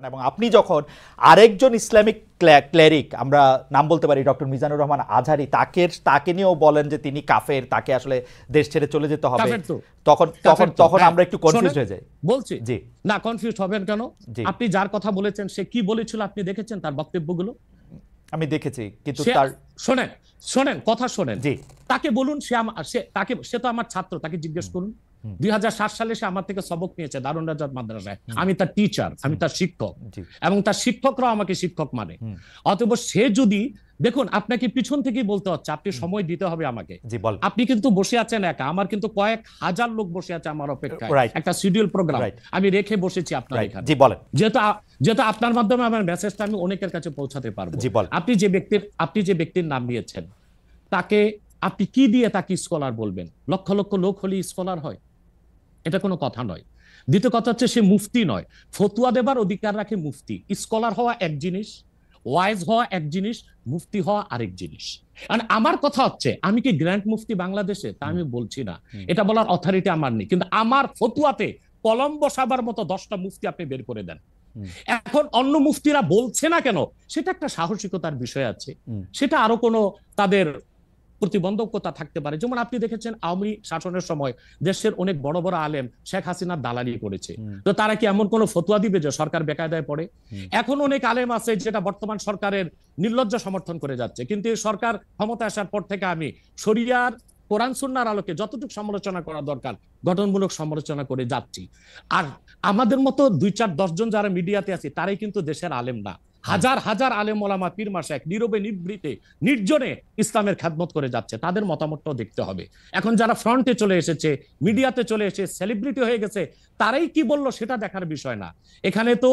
এবং আপনি যখন আরেকজন ইসলামিক ক্লেরিক, আমরা নাম বলতে পারি ডক্টর মিজানুর রহমান আজহারি, তাকে নিয়েও বলেন যে তিনি কাফের, তাকে আসলে দেশ ছেড়ে চলে যেতে হবে, তখন আমরা একটু কনফিউজ হয়ে যাই। বলছি জি না, কনফিউজ হবেন কেন? আপনি যার কথা বলেছেন সে কি বলেছিল আপনি দেখেছেন তার বক্তব্যগুলো? আমি দেখেছি, কিন্তু তার শোনেন কথা শোনেন। জি, তাকে বলুন, সে তো আমার ছাত্র, তাকে জিজ্ঞেস করুন। 2007 সালে সে আমার থেকে সবক নিয়েছে দারুন রাজাত মাদ্রাসায়। আমি তার টিচার, আমি তার শিক্ষক, এবং তার শিক্ষকরাও আমাকে শিক্ষক মানে। অতএব সে যদি, দেখুন আপনাকে পিছন থেকেই বলতে হচ্ছে, আপনি সময় দিতে হবে আমাকে। আপনি কিন্তু বসে আছেন একা, আমার কিন্তু কয়েক হাজার লোক বসে আছে আমার অপেক্ষায়, একটা শিডিউল প্রোগ্রাম আমি রেখে বসেছি আপনার এখানে। যেহেতু আপনার মাধ্যমে আমার মেসেজটা আমি অনেকের কাছে পৌঁছাতে পারবো। আপনি যে ব্যক্তির নাম নিয়েছেন, তাকে আপনি কি দিয়ে তাকে স্কলার বলবেন? লক্ষ লক্ষ লোক হলে স্কলার হয়? এটা কোনো কথা নয়। দ্বিতীয় কথা হচ্ছে সে মুফতি নয়, ফতুয়া দেবার অধিকার রাখে মুফতি। স্কলার হওয়া এক জিনিস, ওয়াইজ হওয়া এক জিনিস, মুফতি হওয়া আরেক জিনিস। আমার কথা হচ্ছে, আমি কি গ্র্যান্ড মুফতি বাংলাদেশে তা আমি বলছি না, এটা বলার অথরিটি আমার নেই, কিন্তু আমার ফতুয়াতে কলম বসাবার মতো 10টা মুফতি আপনি বের করে দেন। এখন অন্য মুফতিরা বলছে না কেন, সেটা একটা সাহসিকতার বিষয় আছে, সেটা আরো কোনো তাদের প্রতিবন্ধকতা থাকতে পারে। যেমন আপনি দেখেছেন আওয়ামী শাসনের সময় দেশের অনেক বড় বড় আলেম শেখ হাসিনার দালালি করেছে, তো তারা কি এমন কোন ফতোয়া দিবে যে সরকার বেকায়দায় পড়ে? এখন অনেক আলেম আছে যেটা বর্তমান সরকারের নির্লজ্জ সমর্থন করে যাচ্ছে, কিন্তু এই সরকার ক্ষমতা আসার পর থেকে আমি শরিয়ার কোরআন সুন্নাহর আলোকে যতটুকু সমালোচনা করা দরকার গঠনমূলক সমালোচনা করে যাচ্ছি। আর আমাদের মতো 2-4-10 জন যারা মিডিয়াতে আছে তারাই কিন্তু দেশের আলেম না, হাজার হাজার আলেম ওলামা পীর মাশায়েখ নীরবে নিভৃতে নির্জনে ইসলামের খেদমত করে যাচ্ছে, তাদের মতামতটাও দেখতে হবে। এখন যারা ফ্রন্টে চলে এসেছে, মিডিয়াতে চলে এসে সেলিব্রিটি হয়ে গেছে, তারাই কি বললো সেটা দেখার বিষয় না। এখানে তো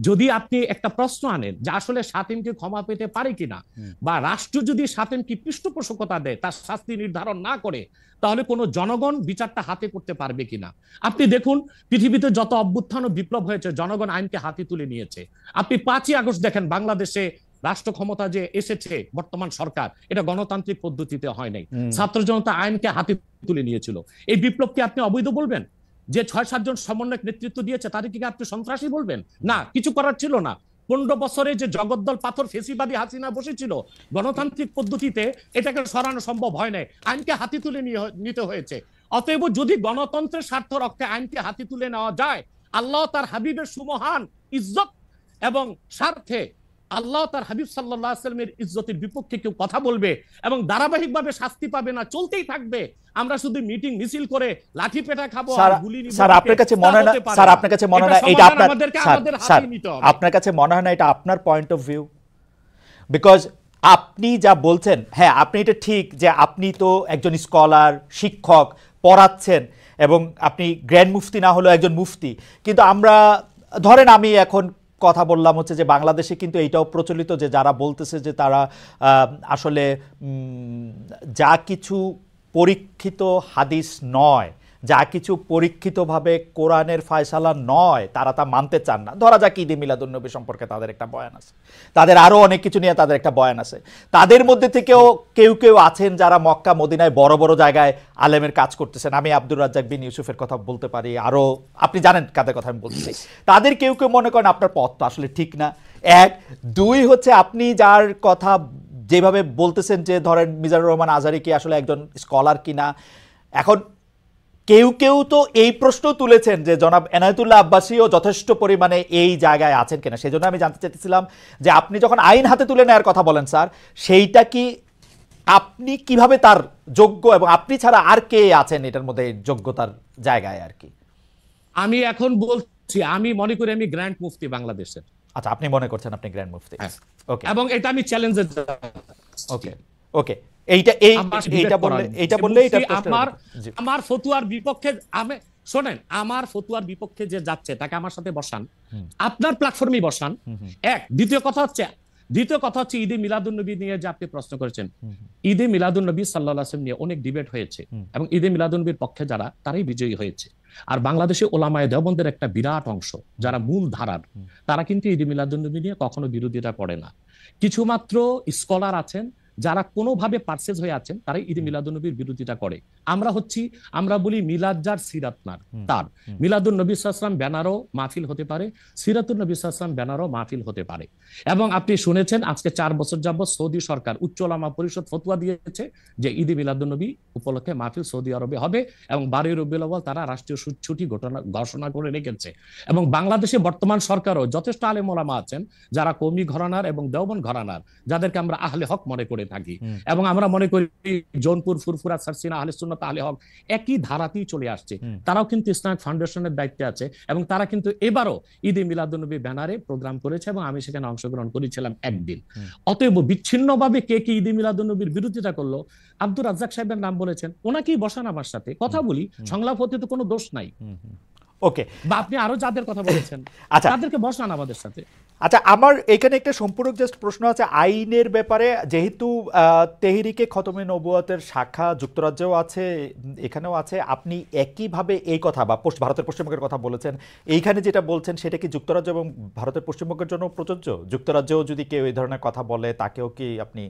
যদি আপনি একটা প্রশ্ন আনেন যে আসলে শাতিমকে ক্ষমা পেতে পারে কিনা, বা রাষ্ট্র যদি শাতিমকে পৃষ্ঠপোষকতা দেয়, তার শাস্তি নির্ধারণ না করে, তাহলে কোনো জনগণ বিচারটা হাতে করতে পারবে কিনা? আপনি দেখুন পৃথিবীতে যত অভ্যুত্থান ও বিপ্লব হয়েছে, জনগণ আইনকে হাতে তুলে নিয়েছে। আপনি 5ই আগস্ট দেখেন, বাংলাদেশে রাষ্ট্র ক্ষমতা যে এসেছে বর্তমান সরকার, এটা গণতান্ত্রিক পদ্ধতিতে হয় নাই, ছাত্র জনতা আইনকে হাতে তুলে নিয়েছিল। এই বিপ্লবকে আপনি অবৈধ বলবেন? যে 6-7 জন সমন্বয়ক নেতৃত্ব দিয়েছে তাদেরকে আপনি সন্ত্রাসী বলবেন? না, কিছু করার ছিল না। 15 বছরে যে জগদ্দল পাথর ফেসিবাদী হাসিনা বসেছিল, গণতান্ত্রিক পদ্ধতিতে এটাকে সরানো সম্ভব হয় নাই, আইনকে হাতে তুলে নিতে হয়েছে। অতএব যদি গণতন্ত্রের স্বার্থ রক্ষে আইনকে হাতে তুলে নেওয়া যায়, আল্লাহ তার হাবিবের সুমহান ইজ্জত এবং স্বার্থে আল্লাহ তার হাবিব সাল্লাল্লাহু আলাইহি ওয়াসাল্লামের ইজ্জতের বিপক্ষে কেউ কথা বলবে এবং ধারাবাহিকভাবে শাস্তি পাবে না, চলতেই থাকবে, আমরা শুধু মিটিং মিছিল করে লাঠি পেটা খাবো আর গুলি নিব। স্যার আপনার কাছে মনে হয় না, স্যার আপনার কাছে মনে হয় না এটা আপনার, স্যার আপনার কাছে মনে হয় না এটা আপনার পয়েন্ট অফ ভিউ? বিকজ আপনি যা বলছেন, হ্যাঁ আপনি এটা ঠিক যে আপনি তো একজন স্কলার, শিক্ষক, পড়াচ্ছেন, এবং আপনি গ্র্যান্ড মুফতি না হলেও একজন মুফতি, কিন্তু আমরা ধরেন আমি এখন কথা বললাম হচ্ছে যে বাংলাদেশে কিন্তু এইটাও প্রচলিত যে যারা বলতেছে যে তারা আসলে যা কিছু পরীক্ষিত হাদিস নয়, যা কিছু পরীক্ষিতভাবে কোরআনের ফয়সালা নয়, তারা তা মানতে চান না। ধরা যাক ঈদে মিলাদুন্নবী সম্পর্কে তাদের একটা বয়ান আছে, তাদের আরও অনেক কিছু নিয়ে তাদের একটা বয়ান আছে। তাদের মধ্যে থেকেও কেউ কেউ আছেন যারা মক্কা মদিনায় বড় বড় জায়গায় আলেমের কাজ করতেছেন। আমি আব্দুর রাজ্জাক বিন ইউসুফের কথা বলতে পারি, আরও আপনি জানেন কাদের কথা আমি বলছি। তাদের কেউ কেউ মনে করেন আপনার পথ তো আসলে ঠিক না। 1, 2 হচ্ছে আপনি যার কথা যেভাবে বলতেছেন যে ধরেন মিজানুর রহমান আজহারি কি আসলে একজন স্কলার কিনা। এখন কেউ কেউ তো এই প্রশ্ন তুলেছেন যে জনাব এনায়েতুল্লাহ আব্বাসীও যথেষ্ট পরিমাণে এই জায়গায় আছেন কিনা। সেই জন্য আমি জানতে চাইতেছিলাম যে আপনি যখন আইন হাতে তুলে নেওয়ার কথা বলেন স্যার, সেইটা কি আপনি কিভাবে তার যোগ্য, এবং আপনি ছাড়া আর কে আছেন এটার মধ্যে যোগ্যতার জায়গায় আর কি? আমি এখন বলছি, আমি মনে করি আমি গ্র্যান্ড মুফতি বাংলাদেশের। আচ্ছা, আপনি মনে করছেন আপনি গ্র্যান্ড মুফতি? ওকে, এবং এটা আমি চ্যালেঞ্জে। ওকে ওকে, আমার ফতুয়ার বিপক্ষে, শোনেন, আমার ফতুয়ার বিপক্ষে যে যাচ্ছে তাকে আমার সাথে বসান, আপনার প্ল্যাটফর্মে বসান। দ্বিতীয় কথা হচ্ছে ঈদে মিলাদুন্নবী নিয়ে যে আপনি প্রশ্ন করেছেন, ঈদে মিলাদুন্নবী সাল্লাল্লাহু আলাইহি ওয়াসাল্লাম নিয়ে অনেক ডিবেট হয়েছে, এবং ঈদে মিলাদুন্নবীর পক্ষে যারা, তারাই বিজয়ী হয়েছে। আর বাংলাদেশে ওলামায়ে দেওবন্দের একটা বিরাট অংশ যারা মূল ধারার, তারা কিন্তু ঈদে মিলাদুন্নবী নিয়ে কখনো বিরোধিতা করে না। কিছু মাত্র স্কলার আছেন যারা কোনোভাবে পার্সেজ হয়ে আছেন তারা ঈদে মিলাদুন্নবীর বিরোধিতা করে। আমরা বলি মিলাদ যার সিরাত নার তার, মিলাদুন নবী সাল্লাল্লাহু আলাইহি ওয়াসাল্লাম ব্যানারও মাহফিল হতে পারে, সিরাতুন নবী সাল্লাল্লাহু আলাইহি ওয়াসাল্লাম ব্যানারও মাহফিল হতে পারে। এবং আপনি শুনেছেন আজকে 4 বছর যাবত সৌদি সরকার উচ্চ ওলামা পরিষদ ফতোয়া দিয়েছে যে ঈদে মিলাদুন্নবী উপলক্ষে মাহফিল সৌদি আরবে হবে, এবং 12 রবিউল আউয়াল তারা রাষ্ট্রীয় ছুটি ঘোষণা করে রেখেছে। এবং বাংলাদেশে বর্তমান সরকারও যথেষ্ট আলেম ওলামা আছেন যারা কওমি ঘরানার এবং দেওবন্দ ঘরানার, যাদেরকে আমরা আহলে হক মনে করে থাকি, এবং আমরা মনে করি জৌনপুর, ফুরফুরা, সারসিনা, আহলে সুন্নাত, আহলে হক একই ধারাতেই চলে আসছে। তারাও কিন্তু ইসলামিক ফাউন্ডেশনের দায়িত্বে আছে, এবং তারা কিন্তু এবারও ঈদে মিলাদুন্নবী ব্যানারে প্রোগ্রাম করেছে এবং আমি সেখানে অংশগ্রহণ করেছিলাম একদিন। অতএব বিচ্ছিন্নভাবে কে কি ঈদে মিলাদুন্নবীর বিরোধিতা করলো, আব্দুর রাজ্জাক সাহেবের নাম বলেছেন, ওনাকেই বসান আমার সাথে কথা বলি, সংলাপ হতে তো কোনো দোষ নাই। ওকে, বা আপনি আরো যাদের কথা বলেছেন তাদেরকে বসান আমাদের সাথে। আচ্ছা, আমার এখানে একটা সম্পূরক জাস্ট প্রশ্ন আছে আইনের ব্যাপারে। যেহেতু তেহরিকে খতমে নবুয়তের শাখা যুক্তরাজ্যেও আছে, এখানেও আছে, আপনি একইভাবে এই কথা বা ভারতের পশ্চিমবঙ্গের কথা বলেছেন, এইখানে যেটা বলছেন সেটা কি যুক্তরাজ্য এবং ভারতের পশ্চিমবঙ্গের জন্য প্রযোজ্য? যুক্তরাজ্যেও যদি কেউ এই ধরনের কথা বলে তাকেও কি আপনি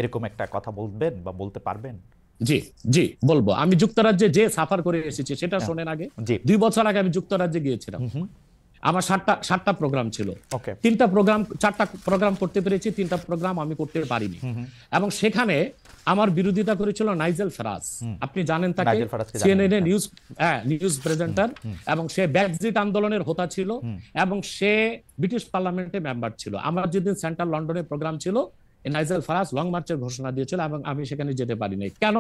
এরকম একটা কথা বলবেন বা বলতে পারবেন? জি জি বলবো। আমি যুক্তরাজ্যে যে সাফার করে এসেছি সেটা শোনেন আগে। 2 বছর আগে আমি যুক্তরাজ্যে গিয়েছিলাম। আমার 7টা প্রোগ্রাম ছিল, 4টা প্রোগ্রাম করতে পেরেছি, 3টা প্রোগ্রাম আমি করতে পারিনি। এবং সেখানে আমার বিরোধিতা করেছিল নাইজেল ফারাজ, আপনি জানেন তাকে, সিএনএন এ নিউজ প্রেজেন্টার, এবং সে ব্রেক্সিট আন্দোলনের হোতা ছিল, এবং সে ব্রিটিশ পার্লামেন্টে মেম্বার ছিল। আমার যেদিন সেন্ট্রাল লন্ডনে প্রোগ্রাম ছিল, নাইজেল ফারাজ লং মার্চের ঘোষণা দিয়েছিল এবং আমি সেখানে যেতে পারিনি। কেন?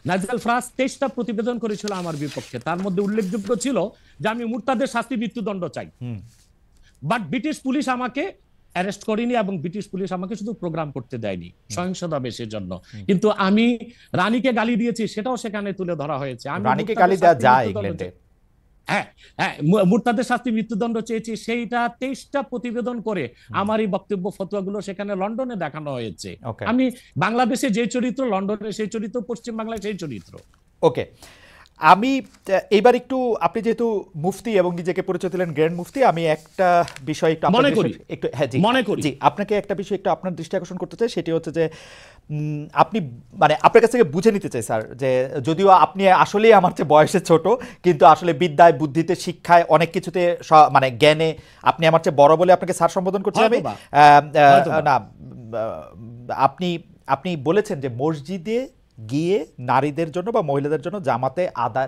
নাইজেল ফারাজ 23টা প্রতিবেদন করেছিল আমার বিপক্ষে, তার মধ্যে উল্লেখযোগ্য ছিল যে আমি মুরতাদের শাস্তি মৃত্যুদণ্ড চাই, বাট ব্রিটিশ পুলিশ আমাকে অ্যারেস্ট করেনি এবং ব্রিটিশ পুলিশ আমাকে শুধু প্রোগ্রাম করতে দেয়নি সহিংসতা বেশের জন্য। কিন্তু আমি রানীকে গালি দিয়েছি, সেটাও সেখানে তুলে ধরা হয়েছে। আমি রানীকে গালি দেওয়া যায় ইংল্যান্ডে? হ্যাঁ, মুরতাদের শাস্তি মৃত্যুদণ্ড চেয়েছি, সেইটা 23টা প্রতিবেদন করে আমার এই বক্তব্য ফতোয়াগুলো সেখানে লন্ডনে দেখানো হয়েছে। আমি বাংলাদেশে যে চরিত্র, লন্ডনে সেই চরিত্র, পশ্চিম বাংলায় সেই চরিত্র। ওকে, আমি এবার একটু, আপনি যেহেতু মুফতি এবং নিজেকে পরিচয় দিলেন গ্র্যান্ড মুফতি, আমি একটা বিষয় একটু মনে করি আপনাকে একটা বিষয় একটু আপনার দৃষ্টি আকর্ষণ করতে চাই। সেটি হচ্ছে যে আপনি মানে আপনার কাছ থেকে বুঝে নিতে চাই স্যার, যে যদিও আপনি আসলেই আমার চেয়ে বয়সে ছোট, কিন্তু আসলে বিদ্যায়, বুদ্ধিতে, শিক্ষায়, অনেক কিছুতে, মানে জ্ঞানে আপনি আমার চেয়ে বড় বলে আপনাকে স্যার সম্বোধন করছি আমি। না, আপনি বলেছেন যে মসজিদে গিয়ে নারীদের জন্য বা মহিলাদের জন্য জামাতে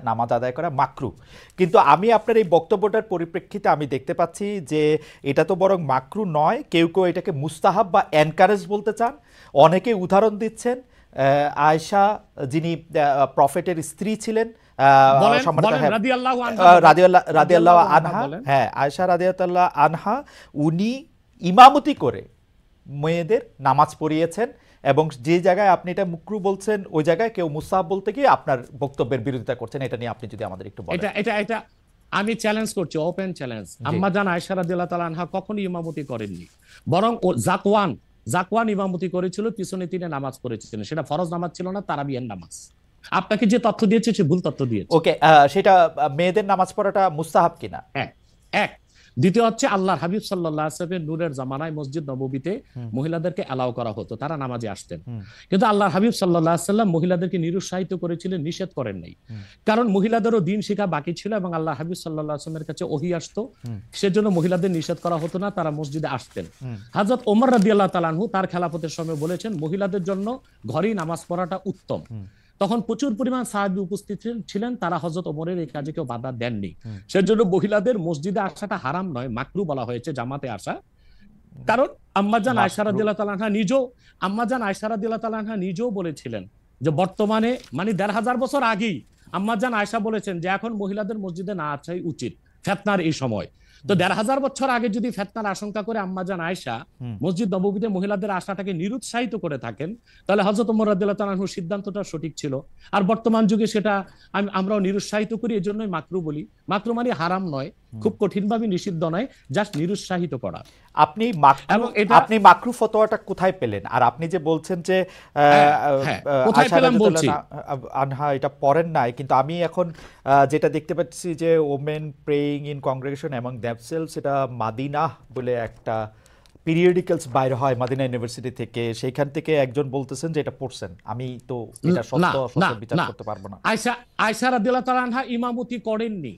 নামাজ আদায় করা মাকরু, কিন্তু আমি আপনার এই বক্তব্যটার পরিপ্রেক্ষিতে আমি দেখতে পাচ্ছি যে এটা তো বরং মাকরু নয়, কেউ কেউ এটাকে মুস্তাহাব বা এনকারেজ বলতে চান। অনেকে উদাহরণ দিচ্ছেন আয়েশা, যিনি প্রফেটের স্ত্রী ছিলেন, রাদিয়াল্লাহু আনহা, হ্যাঁ আয়েশা রাদিয়াল্লাহু আনহা, উনি ইমামতি করে মেয়েদের নামাজ পড়িয়েছেন, এবং যে জায়গায় আপনি এটা মুকরু বলছেন ওই জায়গায় কেউ মুস্তাহাব বলতে গিয়ে আপনার বক্তব্যের বিরোধিতা করছেন। এটা নিয়ে আপনি যদি আমাদের একটু বলেন। এটা আমি চ্যালেঞ্জ করছি, ওপেন চ্যালেঞ্জ। আম্মা জান আয়েশা রাদিয়াল্লাহু তাআলা আনহা কখনো ইমামতি করেননি, বরং জাকওয়ান ইমামতি করেছিল, পিছনে তিনি নামাজ পড়েছিলেন। সেটা ফরজ নামাজ ছিল না, তারাবিয়ার নামাজ। আপনাকে যে তথ্য দিয়েছে সে ভুল তথ্য দিয়েছে। ওকে, সেটা মেয়েদের নামাজ পড়াটা মুস্তাহাব কিনা? এক। দ্বিতীয় হচ্ছে আল্লাহর হাবিব সাল্লাল্লাহু আলাইহি ওয়াসাল্লামের নূরের জামানায় মসজিদ নববীতে মহিলাদেরকে অ্যালাউ করা হতো, তারা নামাজে আসতেন। কিন্তু আল্লাহর হাবিব সাল্লাল্লাহু আলাইহি ওয়াসাল্লাম মহিলাদেরকে নিরুৎসাহিত করেছিলেন, নিষেধ করেন নাই। কারণ মহিলাদেরও দিন শেখা বাকি ছিল এবং আল্লাহ হাবিব সাল্লাল্লাহু আলাইহি ওয়াসাল্লামের কাছে ওহী আসতো, সেজন্য মহিলাদের নিষেধ করা হতো না, তারা মসজিদে আসতেন। হযরত ওমর রাদিয়াল্লাহু তাআলা আনহু তার খেলাফতের সময় বলেছেন মহিলাদের জন্য ঘরেই নামাজ পড়াটা উত্তম। তখন প্রচুর পরিমাণ সাহাবী উপস্থিত ছিলেন, তারা হযরত ওমরের এই কাজে কেউ বাধা দেননি। সেজন্য মহিলাদের মসজিদে আসাটা হারাম নয়, মাকরু বলা হয়েছে জামাতে আসা। কারণ আম্মাজান আয়েশা রাদিয়াল্লাহু তাআলা আনহা নিজেও বলেছিলেন যে বর্তমানে মানে 1500 বছর আগেই আম্মাজান আয়েশা বলেছেন যে এখন মহিলাদের মসজিদে না আসাই উচিত ফিতনার এই সময়। তো 1500 বছর আগে যদি ফিতনার আশঙ্কা করে আম্মাজান আয়েশা মসজিদ নববীতে মহিলাদের আসাটাকে নিরুৎসাহিত করে থাকেন, তাহলে হযরত ওমর রাদিয়াল্লাহু তাআলা আনহুর সিদ্ধান্তটা সঠিক ছিল। আর বর্তমান যুগে সেটা আমরাও নিরুৎসাহিত করি, এজন্যই মাকরু বলি। মাকরু মানে হারাম নয়, খুব কঠিনভাবে নিষিদ্ধ নয়, জাস্ট নিরুৎসাহিত করা। আপনি মাকরু ফতোয়াটা কোথায় পেলেন? আর আপনি যে বলছেন যে আয়েশা রাদিয়াল্লাহু আনহা এটা পড়েন নাই, কিন্তু আমি এখন যেটা দেখতে পাচ্ছি যে women praying in congregation among themselves, এটা মাদিনা বলে একটা পিরিয়ডিক্যালস বাইরে হয় মদিনা ইউনিভার্সিটি থেকে, সেইখান থেকে একজন বলতেছেন যে এটা পড়ছেন, আমি তো এটা সত্য বিচার করতে পারবো না। আয়েশা রাদিয়াল্লাহু তাআলা আনহা ইমামতি করেননি।